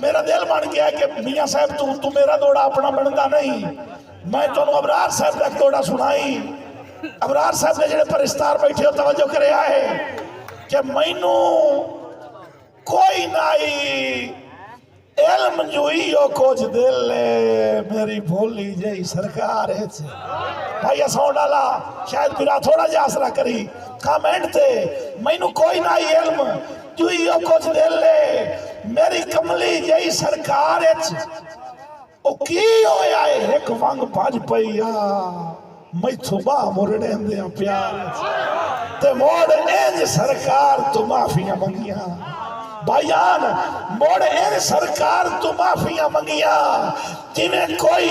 मेरा दिल बन गया कि मियाँ साहब तू मेरा दौड़ा अपना बनता नहीं। मैं तुम अबरार साहब का दौड़ा सुनाई। अबरार साहब ने जो परिस्तार बैठे हो तवज्जो करे आए कि मैनू कोई नाई इल्म जुई हो कुछ दिल मेरी भोली जई सरकार है भाई सौ डाला शायद फिर थोड़ा जा आसरा करी कमेंट थे मैनू कोई ना इल्म जुई हो कुछ दिल मेरी कमली जई सरकार है ओ की होया है एक वंग भज पई आ मैथू बाह मुरड़े दे प्यार ते मोड़ इंज सरकार तू माफिया मंगिया भाईजान मोड़ इन सरकार तू माफिया मंगिया जिन्हें कोई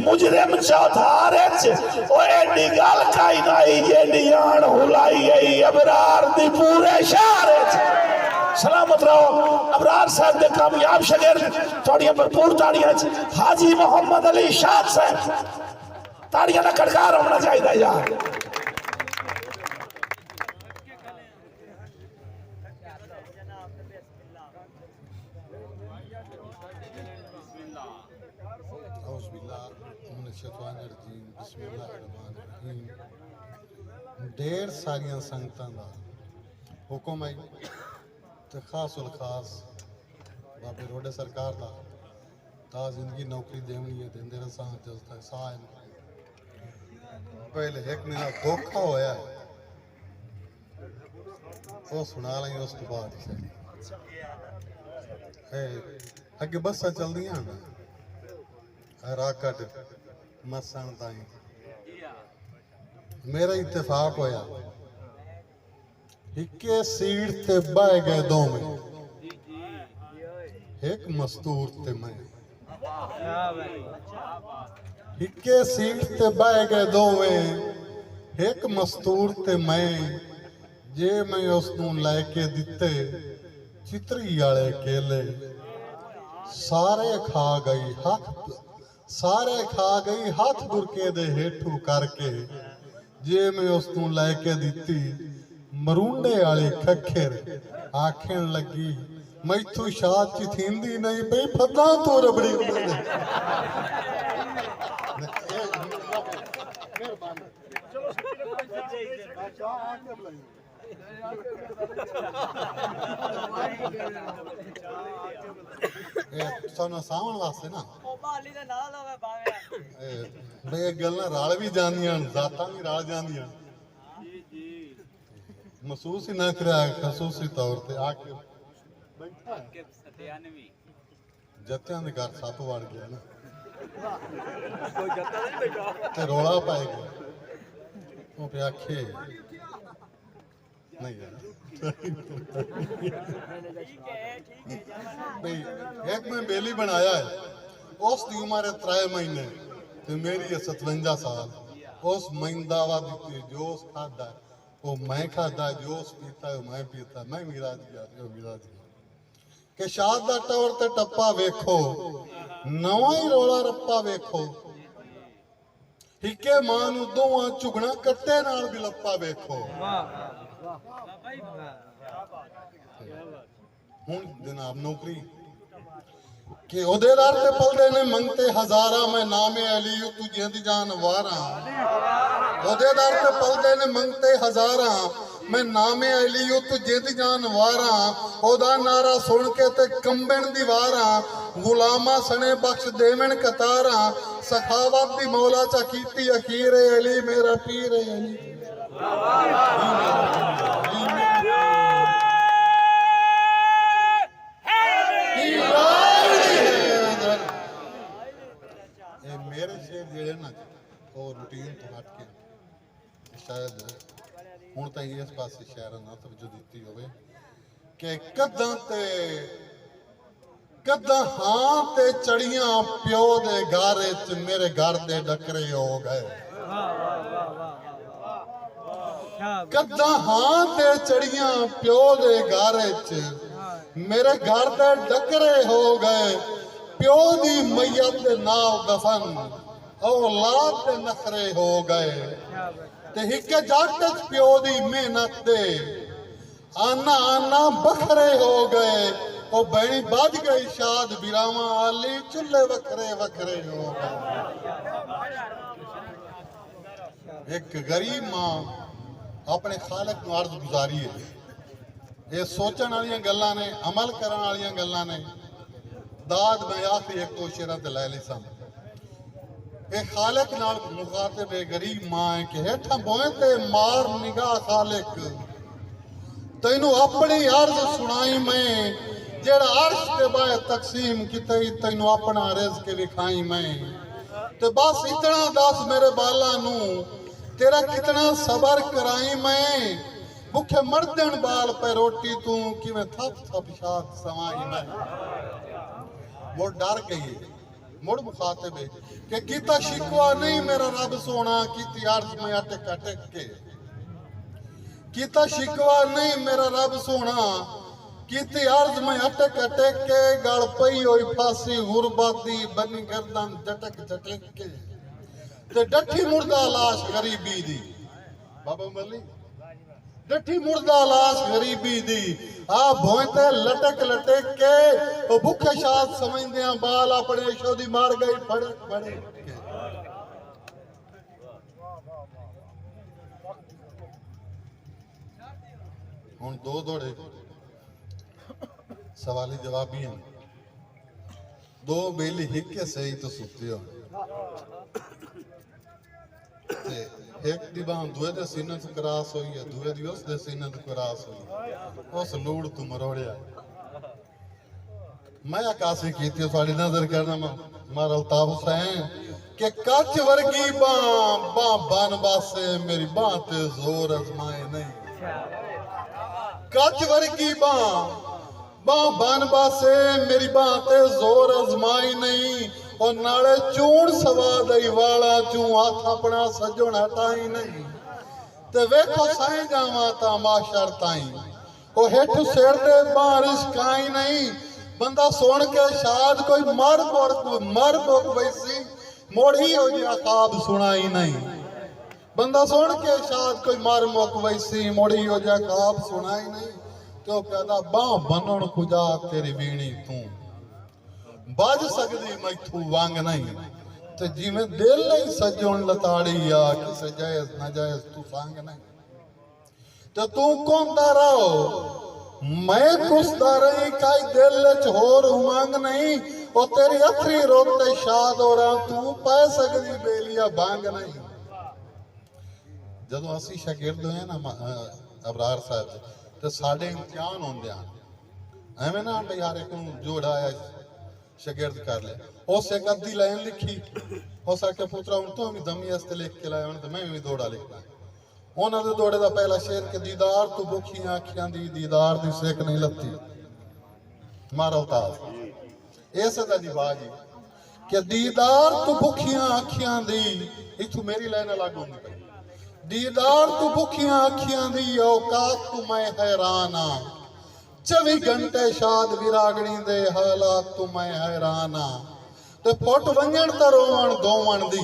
मुजरिम चौधार एडी गल काई नाई जेडी आन हुलाई गई अबरार दी पूरे शहर सलामत रहो। अबरार साहब दे कामयाब शागिर्द थोड़ियां भरपूर ताड़ियां हाजी मोहम्मद अली शाह साहब ताड़ियां ना खड़कार होना चाहिए यार। ढेर सारिया संगतां दा हुक्म है तो खास उल खास बाबे रोडे सरकार दा ता जिंदगी नौकरी देवनी है देंदे रसा जल तक साल पहले एक महीना धोखा होया वो सुना लें उस तो बाद अगे बसा चल दियां राकट मसन ताई मेरा इत्तेफाक होया इक्के सीट ते बह गए दो में एक मस्तूर ते मैं इक्के सीट ते बह गए दो में एक मस्तूर ते मैं जे मैं उसनू लैके दिते चितरी आले केले सारे खा गई हाथ बुरके दे हेठू करके जे मैं उसनू लैके दिती मरूंडे वाली खखेर आखन लगी मैथू शाद च थींदी नहीं पई फदा तो रबड़ी सोना सावन वास्ते ना भाई गल रल भी जांदियां जातां भी रल जांदियां महसूस ही ना करा खसूसी तौर पे आके जत्तियां दे घर सप वड़ गया ना ते रोला पाए गया वो पे आखे नहीं यार भाई एक मैं बेली बनाया है उस दी उम्र 3 महीने ते मेरी 57 साल उस महिंदावा दी जोश खादा वो मैं खादा जोश पीता है मैं पीता मैं मीरा दी के शाद दा टवर ते टप्पा वेखो नवा ही रोला रप्पा वेखो हिके मां नू दोवां झुगना कट्टे नाल भी लप्पा वेखो हुण जनाब नौकरी के ओहदेदार ते पलदे ने मंगते हजारा मैं नामे अली तू जिंद जान वारा ओहदेदार ते पलदे ने मंगते हजारा मैं नामे अली तू जिंद जान वारा ओदा नारा सुन के ते कंबण दीवारा गुलामा सने बख्श देवन कतारा सखावत दी मौला चा कीती अखीर अली मेरा पीर अली मेरे शेर जेड़े ना और रूटीन तो हट के शायद हुण तां इस पासे शहर ना तवज्जो दित्ती होवे कि कदा हां ते चढ़ियां प्यो दे घर च मेरे घर दे डकरे हो गए कदा हां ते चढ़ियां प्यो दे घर च मेरे घर दे डकरे हो गए प्यो दी मैयत दे नाल दफन औलाद दे नखरे हो गए ते हिके जट प्यो दी मेहनत दे आना आना बखरे हो गए ਉਹ ਬੈਣੀ ਵੱਜ ਗਈ ਸ਼ਾਦ ਬਿਰਾਵਾਂ ਆਲੀ ਚੁੱਲ੍ਹੇ ਵੱਖਰੇ ਵੱਖਰੇ ਹੋ ਗਏ। ਇੱਕ ਗਰੀਬ ਮਾਂ ਆਪਣੇ ਖਾਲਕ ਨੂੰ ਅਰਜ਼ ਗੁਜ਼ਾਰੀ ਹੈ। ਇਹ ਸੋਚਣ ਵਾਲੀਆਂ ਗੱਲਾਂ ਨੇ, ਅਮਲ ਕਰਨ ਵਾਲੀਆਂ ਗੱਲਾਂ ਨੇ। ਦਾਦ ਮੈਂ ਆਖਰੀ ਇੱਕ ਦੋ ਸ਼ੇਰਾਂ ਤੇ ਲੈ ਲਈ ਸਾਂ। ਇਹ ਖਾਲਕ ਨਾਲ ਮੁਖਾਤਬ ਹੈ, ਗਰੀਬ ਮਾਂ ਹੈ ਕਿ ਹੇਠਾਂ ਬੋਏ ਤੇ ਮਾਰ ਨਿਗਾਹ ਖਾਲਕ, ਤੈਨੂੰ ਆਪਣੀ ਅਰਜ਼ ਸੁਣਾਈ ਮੈਂ, ਜਿਹੜਾ ਅਰਸ਼ ਤੇ ਬਾਏ ਤਕਸੀਮ ਕਿਤੇ ਤੈਨੂੰ ਆਪਣਾ ਰਿਜ਼ਕ ਵਿਖਾਈ ਮੈਂ। ਤੇ ਬਸ ਇਤਨਾ ਦੱਸ ਮੇਰੇ ਬਾਲਾਂ ਨੂੰ, तेरा कितना सबर कराई मैं, भुखे मर्दन बाल पे रोटी तू किवें थप थप शाद समाई मैं। वो डर गई, मुड़ मुखातिब है कि कीता शिकवा नहीं मेरा रब सोना, कीती अर्ज में अटक अटक के, कीता शिकवा नहीं मेरा रब सोना, कीती अर्ज में अटक अटक के, गल पई होई फांसी गुरबत दी बनी गर्दन झटक झटक के, ते डठी मुर्दा लाश गरीबी दी। बाबा मली डठी मुर्दा लाश गरीबी दी, आ भोए ते लटक लटक के, ओ भुखे शाद समझदे बाल अपने शोदी मार गई फड़क फड़क के। हुण दो दौड़े सवाली जवाबी हैं, दो बेली हिक्के सही तो सुते हो। एक दी बांह दूए दे सीने तो क्रॉस हुई है, दूए दी उस दे सीने तो क्रॉस हुई, उस लूड़ तू मरोड़िया। मैं आकाशी की थी साड़ी नजर करना मारा अल्ताफ हुसैन के कच वर्गी बांह बांह बन बासे मेरी बांह ते जोर आजमाए नहीं, कच वर्गी बांह बांह बन बासे मेरी बांह ते जोर आजमाई नहीं, और नाले चूण सवा दई वाला चू हाथ अपना सजण हटाई नहीं। ते वेखो साईं जावा ता माशर ताई, ओ हेठ सिर दे बारिश काई नहीं, बंदा सुन के शाद कोई मर मुक वैसी मोड़ी हो जा ख्वाब सुनाई नहीं, बंदा सुन के शाद कोई मर मुक वैसी मोड़ी हो जा ख्वाब सुनाई नहीं। तो कहदा बांह बनण खुजा तेरी वीणी तू, बज सकदी मैथू वांग नहीं, ते जिवें दिल नहीं सजण लताड़ी आ, किसे जायज नाजायज तू सांग नहीं। ते तू कोंदा रहो मैं कुसदा रही, काई दिल च होर उमंग नहीं, ओ तेरी अखरी रोते शाद हो रहा तू पै सकदी बेलिया भांग नहीं। जदों असी शागिर्द होए ना अबरार साहब, ते साडे इम्तिहान होंदे आ एवें ना भी यार एक जोड़ा आया शागिर्द कर ले, उस एक अद्धी लाइन लिखी, हो सके पुत्रा हूं तो भी दमी वास्ते लिख के लाया तो मैं भी दौड़ा लिखना। उन्होंने दे दौड़े का पहला शेर के दीदार तू भुखियां अखियां दी, दीदार दी सेक नहीं लत्ती मारा उतार इस दा दिवाज कि दीदार तू भुखियां अखियां दी, इथू मेरी लाइन अलग होंदी पई, दीदार तू भुखियां अखियां दी औकात तू मैं हैरान आ, 24 घंटे शाद विरागणी दे हालात तू मैं हैरान आ, ते फुट वंजण ते रोवण दोवण दी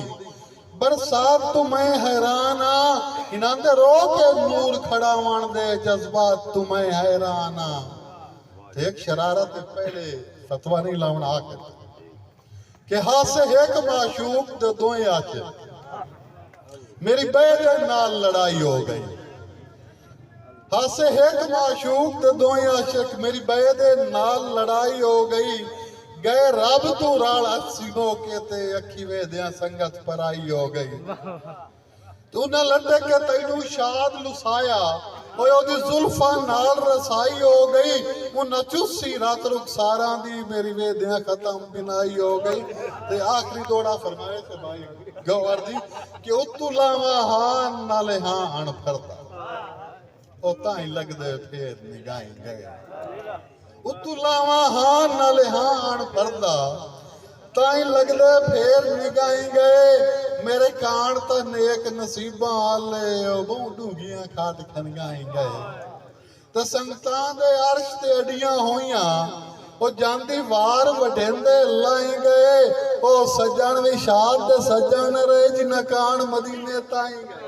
बरसात तू मैं हैरान आ, इन्हां दे रो के नूर खड़ावण दे जज्बात तू मैं हैरान आ। ते एक शरारत पहले फतवा नहीं लावण आके कि हासे एक माशूक ते दोए आशिक, मेरी बेटे नाल लड़ाई हो गई, हासे एक माशूक ते दोए आशिक मेरी बेदे नाल लड़ाई हो गई, गए रब तू राल हसीनो के ते अखी वेदियां संगत पराई हो गई। तू न लटे के तैनू शाद लुसाया, ओए ओदी जुल्फा नाल रसाई हो गई, वो न चुसी रात रुखसारां दी मेरी वेदियां खत्म बिनाई हो गई। ते आखिरी दौड़ा फरमाए थे भाई गौर दी कि उतू लावा हां नाले हां अण फरदा, ओ ताई लगदे फेर निगाही गए, उतू लावा हां नाले हां अण फरदा, ताई लगदे फेर निगाही गए, मेरे कान तो नेक नसीबा आले बहु डूंगियां खाट खनगाई गए। ते संगतां दे अर्श ते अडियां होइयां, ओ जांदी वार वडेंदे लाई गए, ओ सज्जण विशाद दे सज्जण रहे जिन्हां कान मदीने ताई गए।